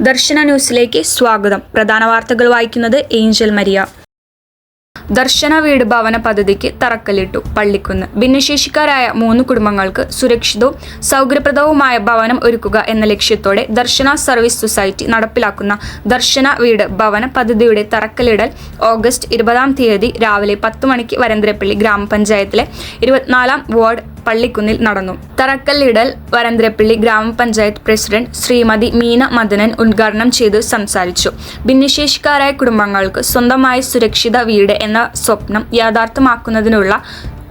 ദർശന ന്യൂസിലേക്ക് സ്വാഗതം. പ്രധാന വാർത്തകൾ വായിക്കുന്നത് ഏഞ്ചൽ മരിയ. ദർശന വീട് ഭവന പദ്ധതിക്ക് തറക്കല്ലിട്ടു. പള്ളിക്കുന്ന്. ഭിന്നശേഷിക്കാരായ 3 കുടുംബങ്ങൾക്ക് സുരക്ഷിതവും സൗകര്യപ്രദവുമായ ഭവനം ഒരുക്കുക എന്ന ലക്ഷ്യത്തോടെ ദർശന സർവീസ് സൊസൈറ്റി നടപ്പിലാക്കുന്ന ദർശന വീട് ഭവന പദ്ധതിയുടെ തറക്കല്ലിടൽ ഓഗസ്റ്റ് 20-ാം തീയതി രാവിലെ 10 മണിക്ക് വരന്തരപ്പള്ളി ഗ്രാമപഞ്ചായത്തിലെ 24-ാം വാർഡ് പള്ളിക്കുന്നിൽ നടന്നു. തറക്കല്ലിടൽ വരന്തരപ്പള്ളി ഗ്രാമപഞ്ചായത്ത് പ്രസിഡന്റ് ശ്രീമതി മീന മദനൻ ഉദ്ഘാടനം ചെയ്ത് സംസാരിച്ചു. ഭിന്നശേഷിക്കാരായ കുടുംബങ്ങൾക്ക് സ്വന്തമായി സുരക്ഷിത വീട് എന്ന സ്വപ്നം യാഥാർത്ഥ്യമാക്കുന്നതിനുള്ള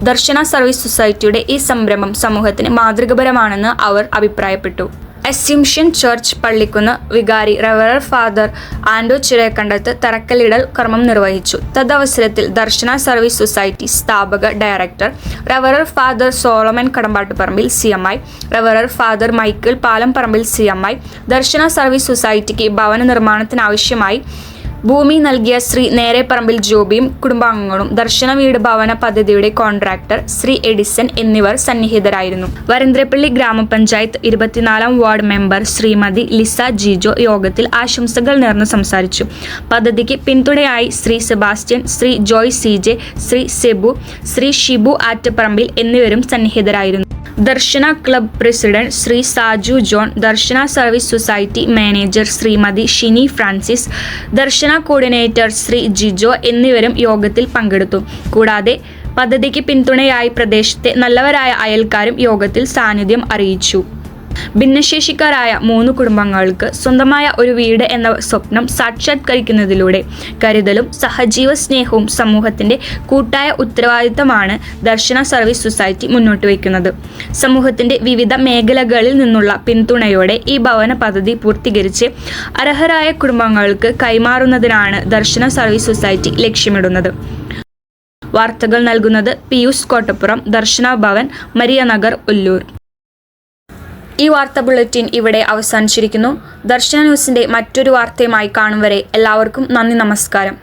ദർശന സർവീസ് സൊസൈറ്റിയുടെ ഈ സംരംഭം സമൂഹത്തിന് മാതൃകാപരമാണെന്ന് അവർ അഭിപ്രായപ്പെട്ടു. അസ്യൂംഷൻ ചർച്ച് പള്ളിക്കുന്ന് വികാരി റവറർ ഫാദർ ആൻഡോ ചിറയക്കണ്ടത്ത് തറക്കല്ലിടൽ കർമ്മം നിർവഹിച്ചു. തദവസരത്തിൽ ദർശന സർവീസ് സൊസൈറ്റി സ്ഥാപക ഡയറക്ടർ റവറർ ഫാദർ സോളമൻ കടമ്പാട്ടുപറമ്പിൽ CMI, റവറർ father Michael Palamparambil CMI, Darshana service സൊസൈറ്റിക്ക് ഭവന നിർമ്മാണത്തിനാവശ്യമായി ഭൂമി നൽകിയ ശ്രീ നേരെപ്പറമ്പിൽ ജോബിയും കുടുംബാംഗങ്ങളും, ദർശന വീട് ഭവന പദ്ധതിയുടെ കോൺട്രാക്ടർ ശ്രീ എഡിസൺ എന്നിവർ സന്നിഹിതരായിരുന്നു. വരന്തരപ്പള്ളി ഗ്രാമപഞ്ചായത്ത് 24-ാം വാർഡ് മെമ്പർ ശ്രീമതി ലിസ ജിജോ യോഗത്തിൽ ആശംസകൾ നേർന്ന് സംസാരിച്ചു. പദ്ധതിക്ക് പിന്തുണയായി ശ്രീ സെബാസ്റ്റ്യൻ, ശ്രീ ജോയ് CJ, ശ്രീ സെബു, ശ്രീ ഷിബു ആറ്റപ്പറമ്പിൽ എന്നിവരും സന്നിഹിതരായിരുന്നു. Darshana club president Shri Saju John, Darshana service society manager Shrimati Shini Francis, Darshana coordinator Shri Jijo എന്നിവരും യോഗത്തിൽ പങ്കെടുത്തു. കൂടാതെ പദ്ധതിക്ക് പിന്തുണയായി പ്രദേശത്തെ നല്ലവരായ അയൽക്കാരും യോഗത്തിൽ സാന്നിധ്യം അറിയിച്ചു. ഭിന്നശേഷിക്കാരായ 3 കുടുംബങ്ങൾക്ക് സ്വന്തമായ ഒരു വീട് എന്ന സ്വപ്നം സാക്ഷാത്കരിക്കുന്നതിലൂടെ കരുതലും സഹജീവ സ്നേഹവും സമൂഹത്തിന്റെ കൂട്ടായ ഉത്തരവാദിത്തമാണ് ദർശന സർവീസ് സൊസൈറ്റി മുന്നോട്ട് വയ്ക്കുന്നത്. സമൂഹത്തിന്റെ വിവിധ മേഖലകളിൽ നിന്നുള്ള പിന്തുണയോടെ ഈ ഭവന പദ്ധതി പൂർത്തീകരിച്ച് അർഹരായ കുടുംബങ്ങൾക്ക് കൈമാറുന്നതിനാണ് ദർശന സർവീസ് സൊസൈറ്റി ലക്ഷ്യമിടുന്നത്. വാർത്തകൾ നൽകുന്നത് പിയൂസ് കോട്ടപ്പുറം, ദർശന ഭവൻ, മരിയ നഗർ, ഒല്ലൂർ. ഈ വാർത്താ ബുള്ളറ്റിൻ ഇവിടെ അവസാനിച്ചിരിക്കുന്നു. ദർശന ന്യൂസിന്റെ മറ്റൊരു വാർത്തയുമായി കാണും വരെ എല്ലാവർക്കും നന്ദി, നമസ്കാരം.